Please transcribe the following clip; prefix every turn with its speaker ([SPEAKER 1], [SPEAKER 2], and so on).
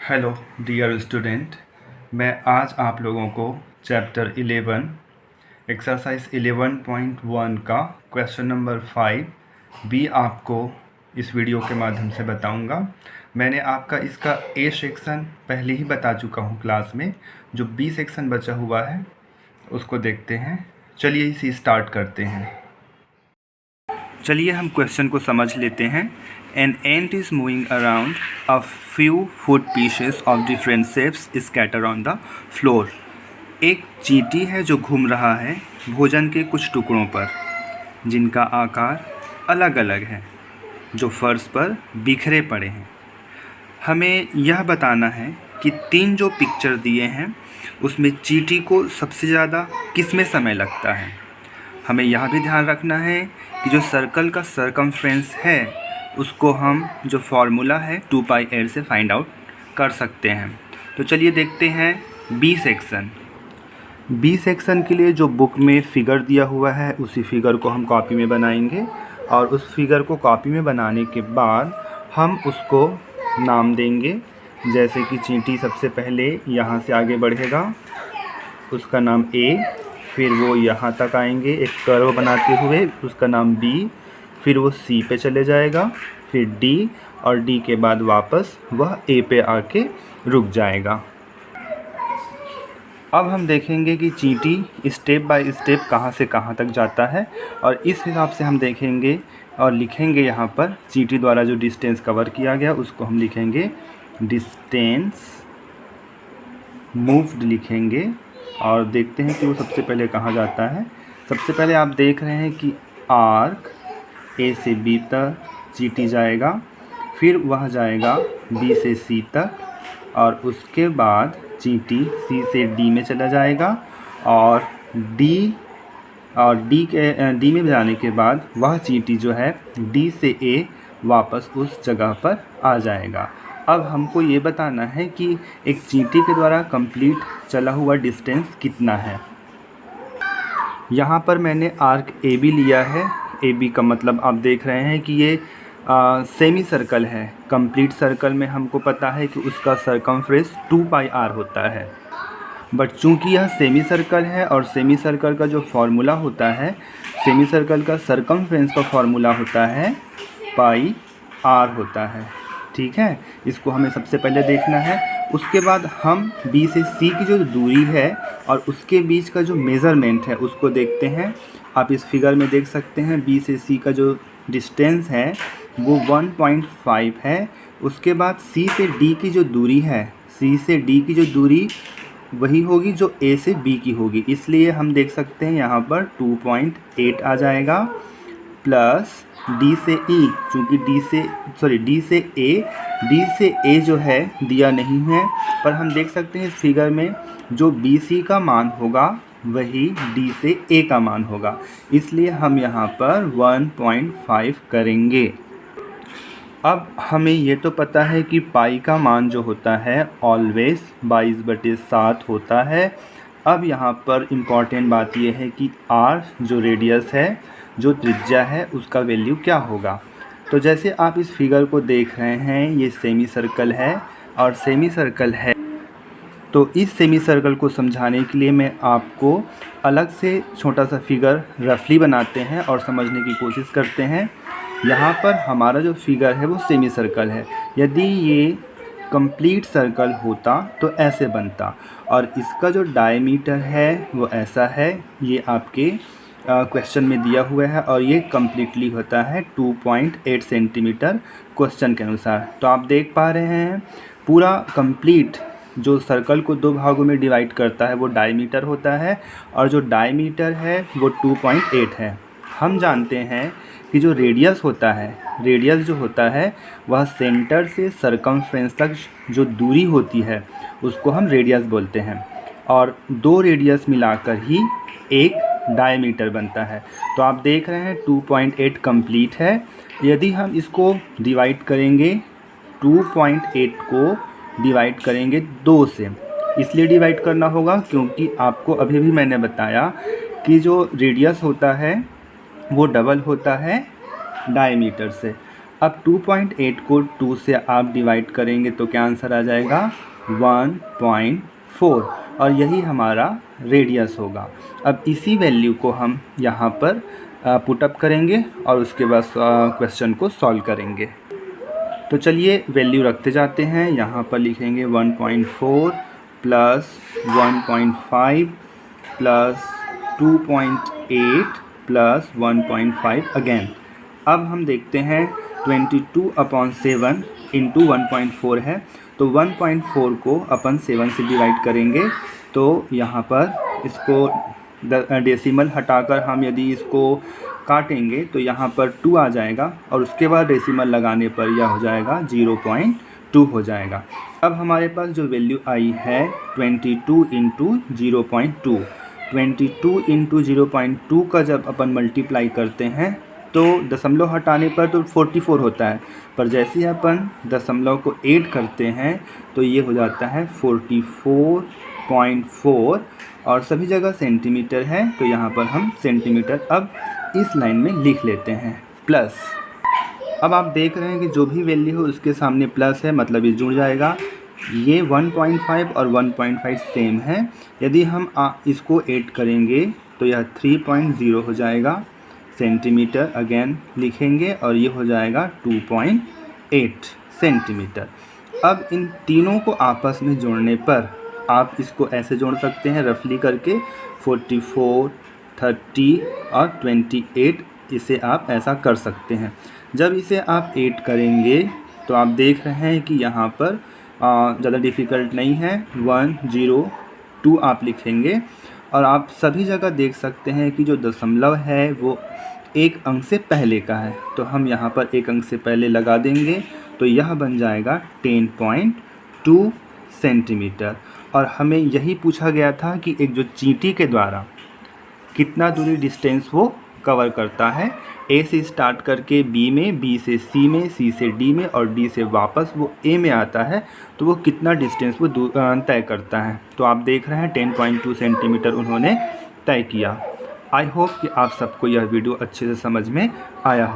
[SPEAKER 1] Hello dear student, मैं आज आप लोगों को चैप्टर 11 एक्सरसाइज 11.1 का क्वेश्चन नंबर 5 भी आपको इस वीडियो के माध्यम से बताऊंगा। मैंने आपका इसका ए सेक्शन पहले ही बता चुका हूं क्लास में। जो बी सेक्शन बचा हुआ है उसको देखते हैं। चलिए इसे स्टार्ट करते हैं। चलिए हम क्वेश्चन को समझ लेते हैं। An ant is moving around, a few food pieces of different shapes scattered on the floor. एक चींटी है जो घूम रहा है भोजन के कुछ टुकड़ों पर, जिनका आकार अलग अलग है, जो फर्श पर बिखरे पड़े हैं। हमें यह बताना है कि तीन जो पिक्चर दिए हैं उसमें चींटी को सबसे ज़्यादा किस में समय लगता है। हमें यह भी ध्यान रखना है कि जो सर्कल का सरकमफ्रेंस है उसको हम जो फार्मूला है 2πr से फाइंड आउट कर सकते हैं। तो चलिए देखते हैं बी सेक्शन। बी सेक्शन के लिए जो बुक में फ़िगर दिया हुआ है उसी फिगर को हम कॉपी में बनाएंगे, और उस फिगर को कॉपी में बनाने के बाद हम उसको नाम देंगे। जैसे कि चींटी सबसे पहले यहाँ से आगे बढ़ेगा, उसका नाम ए, फिर वो यहाँ तक आएंगे एक कर्व बनाते हुए, उसका नाम बी, फिर वो सी पे चले जाएगा, फिर डी, और डी के बाद वापस वह ए पे आके रुक जाएगा। अब हम देखेंगे कि चींटी स्टेप बाय स्टेप कहाँ से कहाँ तक जाता है, और इस हिसाब से हम देखेंगे और लिखेंगे। यहाँ पर चींटी द्वारा जो डिस्टेंस कवर किया गया उसको हम लिखेंगे डिस्टेंस मूव्ड लिखेंगे, और देखते हैं कि वो सबसे पहले कहाँ जाता है। सबसे पहले आप देख रहे हैं कि आर्क ए से बी तक चींटी जाएगा, फिर वह जाएगा बी से सी तक, और उसके बाद चींटी सी से डी में चला जाएगा, और डी में जाने के बाद वह चींटी जो है डी से ए वापस उस जगह पर आ जाएगा। अब हमको ये बताना है कि एक चींटी के द्वारा कंप्लीट चला हुआ डिस्टेंस कितना है। यहाँ पर मैंने आर्क ए बी लिया है। ए बी का मतलब आप देख रहे हैं कि ये सेमी सर्कल है। कंप्लीट सर्कल में हमको पता है कि उसका सरकमफ्रेंस 2πr होता है, बट चूंकि यह सेमी सर्कल है और सेमी सर्कल का जो फार्मूला होता है, सेमी सर्कल का सरकमफ्रेंस का फार्मूला होता है πr होता है। ठीक है, इसको हमें सबसे पहले देखना है। उसके बाद हम बी से सी की जो दूरी है और उसके बीच का जो मेज़रमेंट है उसको देखते हैं। आप इस फिगर में देख सकते हैं बी से सी का जो डिस्टेंस है वो 1.5 है। उसके बाद सी से डी की जो दूरी है, सी से डी की जो दूरी वही होगी जो ए से बी की होगी, इसलिए हम देख सकते हैं यहाँ पर 2.8 आ जाएगा, प्लस डी से ई, चूँकि डी से ए जो है दिया नहीं है, पर हम देख सकते हैं इस फिगर में जो बी सी का मान होगा वही डी से ए का मान होगा, इसलिए हम यहाँ पर 1.5 करेंगे। अब हमें ये तो पता है कि पाई का मान जो होता है ऑलवेज 22/7 होता है। अब यहाँ पर इम्पॉर्टेंट बात यह है कि आर जो रेडियस है, जो त्रिज्या है, उसका वैल्यू क्या होगा। तो जैसे आप इस फिगर को देख रहे हैं, ये सेमी सर्कल है और सेमी सर्कल है, तो इस सेमी सर्कल को समझाने के लिए मैं आपको अलग से छोटा सा फिगर रफली बनाते हैं और समझने की कोशिश करते हैं। यहाँ पर हमारा जो फिगर है वो सेमी सर्कल है। यदि ये कंप्लीट सर्कल होता तो ऐसे बनता, और इसका जो डायमीटर है वो ऐसा है, ये आपके क्वेश्चन में दिया हुआ है, और ये कम्प्लीटली होता है 2.8 सेंटीमीटर क्वेश्चन के अनुसार। तो आप देख पा रहे हैं पूरा कंप्लीट जो सर्कल को दो भागों में डिवाइड करता है वो डायमीटर होता है, और जो डायमीटर है वो 2.8 है। हम जानते हैं कि जो रेडियस होता है, रेडियस जो होता है वह सेंटर से सरकमफ्रेंस तक जो दूरी होती है उसको हम रेडियस बोलते हैं, और दो रेडियस मिलाकर ही एक डायमीटर बनता है। तो आप देख रहे हैं 2.8 कंप्लीट है। यदि हम इसको डिवाइड करेंगे, 2.8 को डिवाइड करेंगे 2 से, इसलिए डिवाइड करना होगा क्योंकि आपको अभी भी मैंने बताया कि जो रेडियस होता है वो डबल होता है डायमीटर से। अब 2.8 को 2 से आप डिवाइड करेंगे तो क्या आंसर आ जाएगा 1.4 और यही हमारा रेडियस होगा। अब इसी वैल्यू को हम यहाँ पर पुटअप करेंगे और उसके बाद क्वेश्चन को सॉल्व करेंगे। तो चलिए वैल्यू रखते जाते हैं। यहाँ पर लिखेंगे 1.4 प्लस 1.5 प्लस 2.8 प्लस 1.5 अगेन। अब हम देखते हैं 22/7 इंटू 1.4 है, तो 1.4 को अपन 7 से डिवाइड करेंगे तो यहाँ पर इसको डेसिमल हटाकर हम यदि इसको काटेंगे तो यहाँ पर 2 आ जाएगा और उसके बाद डेसिमल लगाने पर यह हो जाएगा 0.2 हो जाएगा। अब हमारे पास जो वैल्यू आई है 22 इंटू 0.2, 22 इंटू 0.2 का जब अपन मल्टीप्लाई करते हैं तो दशमलव हटाने पर तो 44 होता है, पर जैसे ही अपन दशमलव को ऐड करते हैं तो ये हो जाता है 44.4 और सभी जगह सेंटीमीटर है तो यहाँ पर हम सेंटीमीटर अब इस लाइन में लिख लेते हैं प्लस। अब आप देख रहे हैं कि जो भी वैल्यू हो उसके सामने प्लस है, मतलब ये जुड़ जाएगा। ये 1.5 और 1.5 सेम है, यदि हम इसको ऐड करेंगे तो यह 3.0 हो जाएगा सेंटीमीटर, अगेन लिखेंगे और ये हो जाएगा 2.8 सेंटीमीटर। अब इन तीनों को आपस में जोड़ने पर आप इसको ऐसे जोड़ सकते हैं रफली करके 44, 30 और 28, इसे आप ऐसा कर सकते हैं। जब इसे आप ऐड करेंगे तो आप देख रहे हैं कि यहाँ पर ज़्यादा डिफ़िकल्ट नहीं है, 102 आप लिखेंगे और आप सभी जगह देख सकते हैं कि जो दशमलव है वो एक अंक से पहले का है, तो हम यहाँ पर एक अंक से पहले लगा देंगे तो यह बन जाएगा 10.2 सेंटीमीटर। और हमें यही पूछा गया था कि एक जो चींटी के द्वारा कितना दूरी डिस्टेंस वो कवर करता है, ए से स्टार्ट करके बी में, बी से सी में, सी से डी में और डी से वापस वो ए में आता है, तो वो कितना डिस्टेंस वो तय करता है। तो आप देख रहे हैं 10.2 सेंटीमीटर उन्होंने तय किया। आई होप कि आप सबको यह वीडियो अच्छे से समझ में आया हो।